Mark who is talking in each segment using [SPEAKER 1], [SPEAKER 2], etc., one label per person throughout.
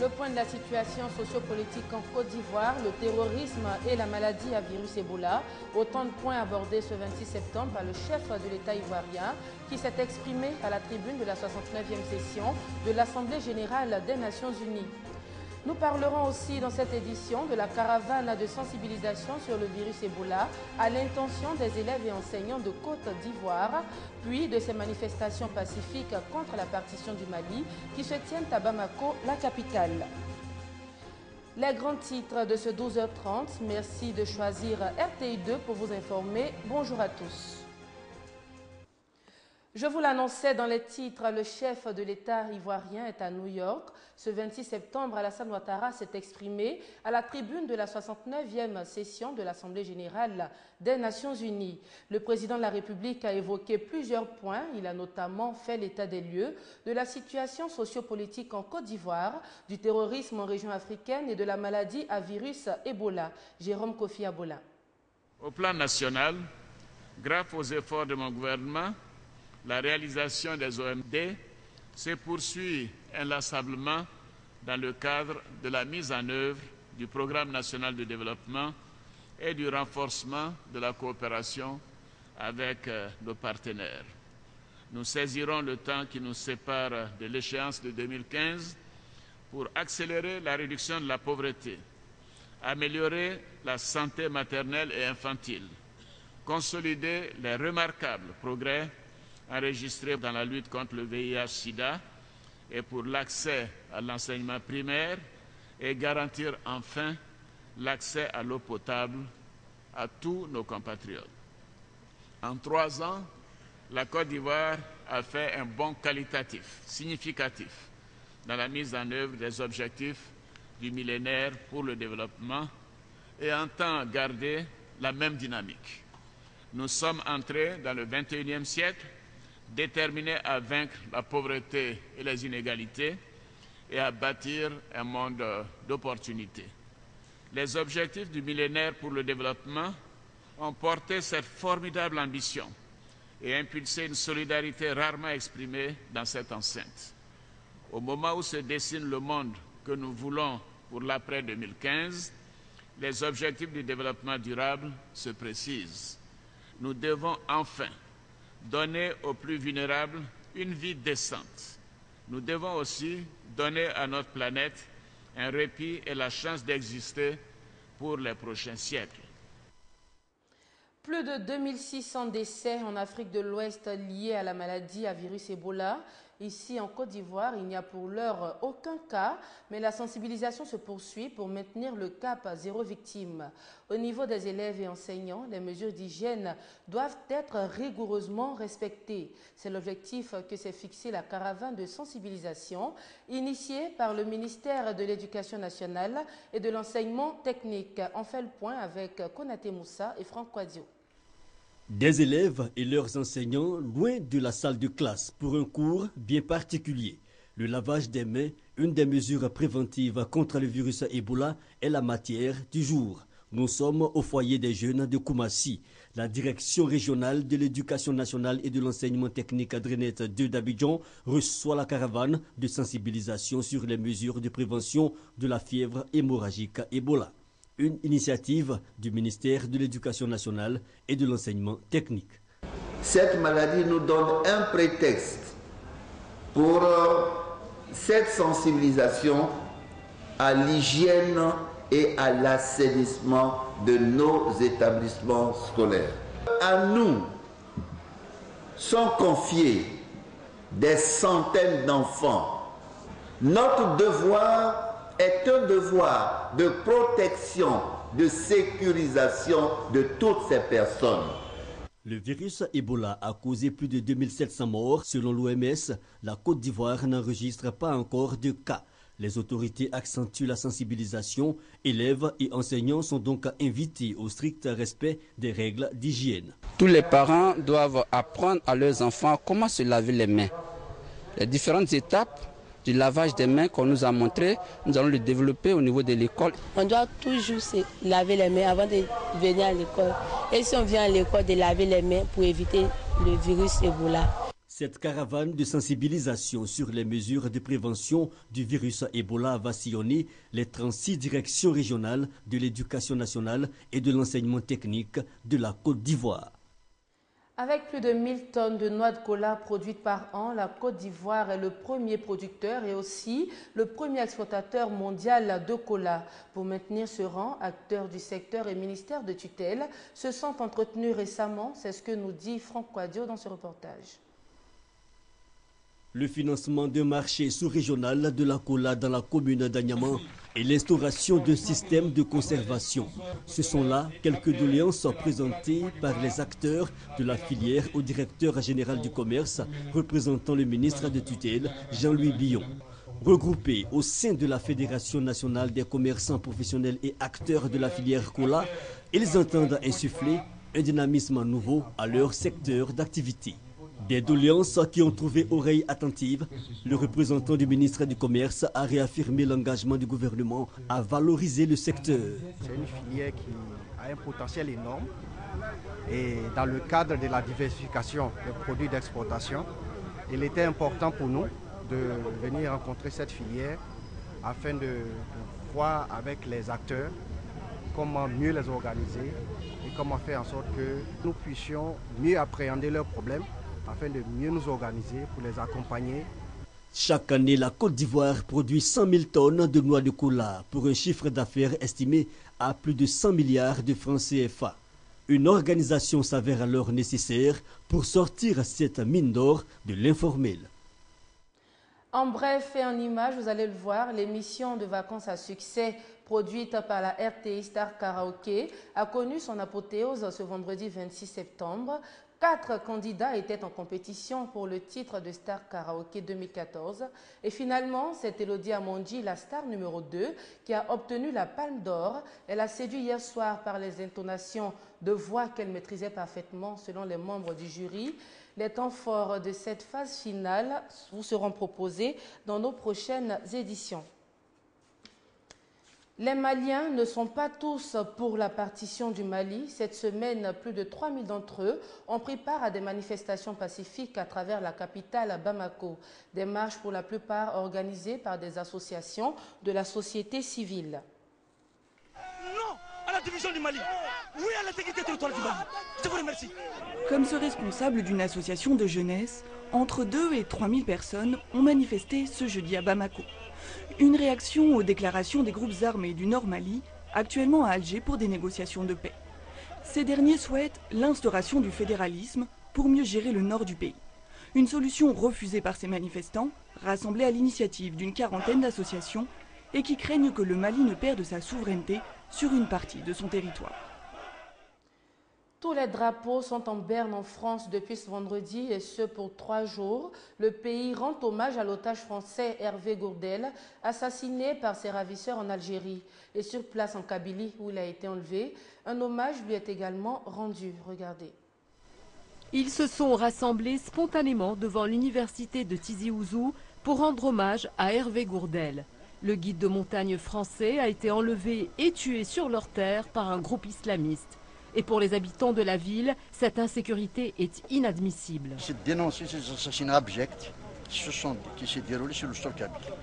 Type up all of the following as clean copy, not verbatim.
[SPEAKER 1] le point de la situation sociopolitique en Côte d'Ivoire, le terrorisme et la maladie à virus Ebola. Autant de points abordés ce 26 septembre par le chef de l'État ivoirien qui s'est exprimé à la tribune de la 69e session de l'Assemblée générale des Nations unies. Nous parlerons aussi dans cette édition de la caravane de sensibilisation sur le virus Ebola à l'intention des élèves et enseignants de Côte d'Ivoire, puis de ces manifestations pacifiques contre la partition du Mali qui se tiennent à Bamako, la capitale. Les grands titres de ce 12h30, merci de choisir RTI2 pour vous informer. Bonjour à tous. Je vous l'annonçais dans les titres, le chef de l'État ivoirien est à New York. Ce 26 septembre, Alassane Ouattara s'est exprimé à la tribune de la 69e session de l'Assemblée générale des Nations unies. Le président de la République a évoqué plusieurs points. Il a notamment fait l'état des lieux de la situation sociopolitique en Côte d'Ivoire, du terrorisme en région africaine et de la maladie à virus Ebola. Jérôme Kofi Abola.
[SPEAKER 2] Au plan national, grâce aux efforts de mon gouvernement, la réalisation des OMD se poursuit inlassablement dans le cadre de la mise en œuvre du Programme national de développement et du renforcement de la coopération avec nos partenaires. Nous saisirons le temps qui nous sépare de l'échéance de 2015 pour accélérer la réduction de la pauvreté, améliorer la santé maternelle et infantile, consolider les remarquables progrès enregistrés dans la lutte contre le VIH-Sida et pour l'accès à l'enseignement primaire et garantir enfin l'accès à l'eau potable à tous nos compatriotes. En 3 ans, la Côte d'Ivoire a fait un bond qualitatif significatif dans la mise en œuvre des objectifs du millénaire pour le développement et entend garder la même dynamique. Nous sommes entrés dans le 21e siècle déterminés à vaincre la pauvreté et les inégalités et à bâtir un monde d'opportunités. Les objectifs du millénaire pour le développement ont porté cette formidable ambition et impulsé une solidarité rarement exprimée dans cette enceinte. Au moment où se dessine le monde que nous voulons pour l'après 2015, les objectifs du développement durable se précisent. Nous devons enfin donner aux plus vulnérables une vie décente. Nous devons aussi donner à notre planète un répit et la chance d'exister pour les prochains siècles.
[SPEAKER 1] Plus de 2600 décès en Afrique de l'Ouest liés à la maladie à virus Ebola. Ici, en Côte d'Ivoire, il n'y a pour l'heure aucun cas, mais la sensibilisation se poursuit pour maintenir le cap à 0 victime. Au niveau des élèves et enseignants, les mesures d'hygiène doivent être rigoureusement respectées. C'est l'objectif que s'est fixé la caravane de sensibilisation initiée par le ministère de l'Éducation nationale et de l'enseignement technique. On fait le point avec Konaté Moussa et Franck Quadio.
[SPEAKER 3] Des élèves et leurs enseignants loin de la salle de classe pour un cours bien particulier. Le lavage des mains, une des mesures préventives contre le virus Ebola, est la matière du jour. Nous sommes au foyer des jeunes de Koumassi. La direction régionale de l'éducation nationale et de l'enseignement technique Adrenet 2 d'Abidjan reçoit la caravane de sensibilisation sur les mesures de prévention de la fièvre hémorragique Ebola. Une initiative du ministère de l'Éducation nationale et de l'enseignement technique.
[SPEAKER 4] Cette maladie nous donne un prétexte pour cette sensibilisation à l'hygiène et à l'assainissement de nos établissements scolaires. À nous sont confiés des centaines d'enfants. Notre devoir est un devoir de protection, de sécurisation de toutes ces personnes.
[SPEAKER 3] Le virus Ebola a causé plus de 2700 morts. Selon l'OMS, la Côte d'Ivoire n'enregistre pas encore de cas. Les autorités accentuent la sensibilisation. Élèves et enseignants sont donc invités au strict respect des règles d'hygiène.
[SPEAKER 5] Tous les parents doivent apprendre à leurs enfants comment se laver les mains. Les différentes étapes du lavage des mains qu'on nous a montré, nous allons le développer au niveau de l'école.
[SPEAKER 6] On doit toujours se laver les mains avant de venir à l'école. Et si on vient à l'école, de laver les mains pour éviter le virus Ebola.
[SPEAKER 3] Cette caravane de sensibilisation sur les mesures de prévention du virus Ebola va sillonner les 36 directions régionales de l'éducation nationale et de l'enseignement technique de la Côte d'Ivoire.
[SPEAKER 1] Avec plus de 1000 tonnes de noix de cola produites par an, la Côte d'Ivoire est le premier producteur et aussi le premier exploitateur mondial de cola. Pour maintenir ce rang, acteurs du secteur et ministères de tutelle se sont entretenus récemment. C'est ce que nous dit Franck Quadio dans ce reportage.
[SPEAKER 3] Le financement d'un marché sous-régional de la cola dans la commune d'Agnaman et l'instauration d'un système de conservation. Ce sont là quelques doléances présentées par les acteurs de la filière au directeur général du commerce, représentant le ministre de tutelle, Jean-Louis Billon. Regroupés au sein de la Fédération nationale des commerçants professionnels et acteurs de la filière cola, ils entendent insuffler un dynamisme nouveau à leur secteur d'activité. Des doléances qui ont trouvé oreille attentive, le représentant du ministre du Commerce a réaffirmé l'engagement du gouvernement à valoriser le secteur.
[SPEAKER 7] C'est une filière qui a un potentiel énorme et dans le cadre de la diversification des produits d'exportation, il était important pour nous de venir rencontrer cette filière afin de voir avec les acteurs comment mieux les organiser et comment faire en sorte que nous puissions mieux appréhender leurs problèmes afin de mieux nous organiser pour les accompagner.
[SPEAKER 3] Chaque année, la Côte d'Ivoire produit 100 000 tonnes de noix de cola pour un chiffre d'affaires estimé à plus de 100 milliards de francs CFA. Une organisation s'avère alors nécessaire pour sortir cette mine d'or de l'informel.
[SPEAKER 1] En bref et en image, vous allez le voir, l'émission de vacances à succès produite par la RTI Star Karaoke a connu son apothéose ce vendredi 26 septembre. 4 candidats étaient en compétition pour le titre de Star Karaoke 2014. Et finalement, c'est Elodie Amondi, la star numéro 2, qui a obtenu la Palme d'Or. Elle a séduit hier soir par les intonations de voix qu'elle maîtrisait parfaitement selon les membres du jury. Les temps forts de cette phase finale vous seront proposés dans nos prochaines éditions. Les Maliens ne sont pas tous pour la partition du Mali. Cette semaine, plus de 3000 d'entre eux ont pris part à des manifestations pacifiques à travers la capitale Bamako. Des marches pour la plupart organisées par des associations de la société civile.
[SPEAKER 8] Non à la division du Mali. Oui à l'intégrité territoriale du Mali. Je vous remercie.
[SPEAKER 9] Comme ce responsable d'une association de jeunesse, entre 2 et 3000 personnes ont manifesté ce jeudi à Bamako. Une réaction aux déclarations des groupes armés du Nord Mali, actuellement à Alger pour des négociations de paix. Ces derniers souhaitent l'instauration du fédéralisme pour mieux gérer le nord du pays. Une solution refusée par ces manifestants, rassemblés à l'initiative d'une quarantaine d'associations et qui craignent que le Mali ne perde sa souveraineté sur une partie de son territoire.
[SPEAKER 1] Tous les drapeaux sont en berne en France depuis ce vendredi et ce pour 3 jours. Le pays rend hommage à l'otage français Hervé Gourdel, assassiné par ses ravisseurs en Algérie. Et sur place en Kabylie où il a été enlevé, un hommage lui est également rendu. Regardez.
[SPEAKER 10] Ils se sont rassemblés spontanément devant l'université de Tizi Ouzou pour rendre hommage à Hervé Gourdel. Le guide de montagne français a été enlevé et tué sur leur terre par un groupe islamiste. Et pour les habitants de la ville, cette insécurité est inadmissible.
[SPEAKER 11] C'est dénoncer ces assassinats abjects qui se déroulent sur le sol kabyle.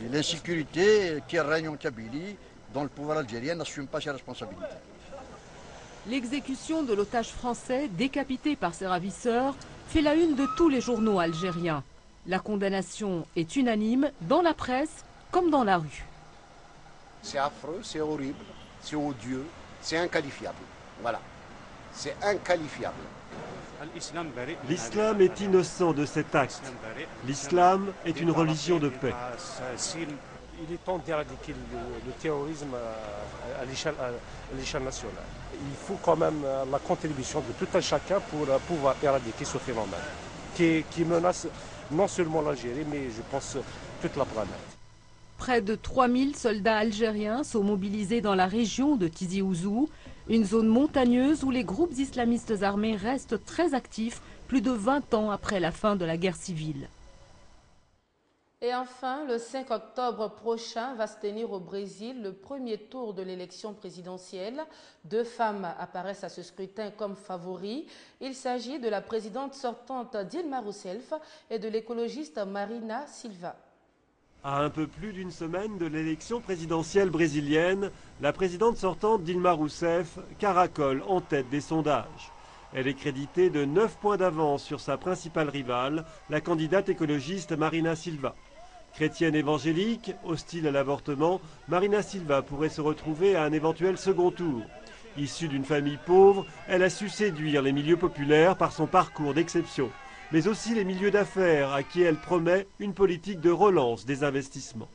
[SPEAKER 11] Et l'insécurité qui règne en Kabylie, dont le pouvoir algérien n'assume pas ses responsabilités.
[SPEAKER 10] L'exécution de l'otage français, décapité par ses ravisseurs, fait la une de tous les journaux algériens. La condamnation est unanime dans la presse comme dans la rue.
[SPEAKER 12] C'est affreux, c'est horrible, c'est odieux. C'est inqualifiable. Voilà. C'est inqualifiable.
[SPEAKER 13] L'islam est innocent de cet acte. L'islam est une religion de paix.
[SPEAKER 14] Il est temps d'éradiquer le terrorisme à l'échelle nationale. Il faut quand même la contribution de tout un chacun pour pouvoir éradiquer ce phénomène qui menace non seulement l'Algérie, mais je pense toute la planète.
[SPEAKER 10] Près de 3000 soldats algériens sont mobilisés dans la région de Tizi Ouzou, une zone montagneuse où les groupes islamistes armés restent très actifs plus de 20 ans après la fin de la guerre civile.
[SPEAKER 1] Et enfin, le 5 octobre prochain va se tenir au Brésil le premier tour de l'élection présidentielle. 2 femmes apparaissent à ce scrutin comme favoris. Il s'agit de la présidente sortante Dilma Rousseff et de l'écologiste Marina Silva.
[SPEAKER 13] À un peu plus d'une semaine de l'élection présidentielle brésilienne, la présidente sortante Dilma Rousseff caracole en tête des sondages. Elle est créditée de 9 points d'avance sur sa principale rivale, la candidate écologiste Marina Silva. Chrétienne évangélique, hostile à l'avortement, Marina Silva pourrait se retrouver à un éventuel second tour. Issue d'une famille pauvre, elle a su séduire les milieux populaires par son parcours d'exception, mais aussi les milieux d'affaires à qui elle promet une politique de relance des investissements.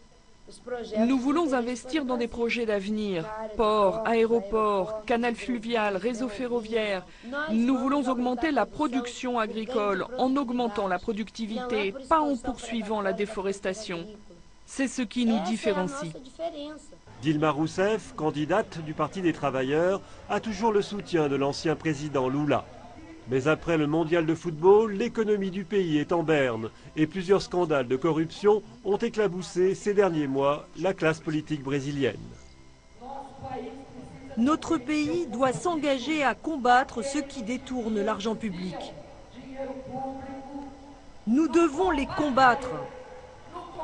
[SPEAKER 9] Nous voulons investir dans des projets d'avenir, ports, aéroports, canal fluvial, réseau ferroviaire. Nous voulons augmenter la production agricole en augmentant la productivité, pas en poursuivant la déforestation. C'est ce qui nous différencie.
[SPEAKER 13] Dilma Rousseff, candidate du Parti des travailleurs, a toujours le soutien de l'ancien président Lula. Mais après le mondial de football, l'économie du pays est en berne et plusieurs scandales de corruption ont éclaboussé ces derniers mois la classe politique brésilienne.
[SPEAKER 15] Notre pays doit s'engager à combattre ceux qui détournent l'argent public. Nous devons les combattre.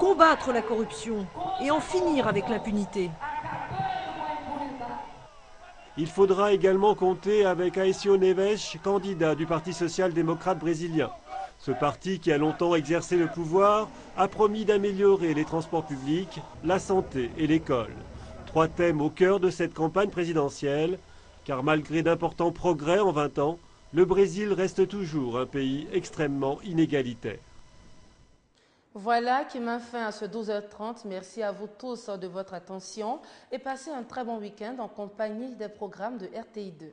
[SPEAKER 15] Combattre la corruption et en finir avec l'impunité.
[SPEAKER 13] Il faudra également compter avec Aécio Neves, candidat du Parti social-démocrate brésilien. Ce parti, qui a longtemps exercé le pouvoir, a promis d'améliorer les transports publics, la santé et l'école. 3 thèmes au cœur de cette campagne présidentielle, car malgré d'importants progrès en 20 ans, le Brésil reste toujours un pays extrêmement inégalitaire.
[SPEAKER 1] Voilà qui met fin à ce 12h30. Merci à vous tous de votre attention et passez un très bon week-end en compagnie des programmes de RTI2.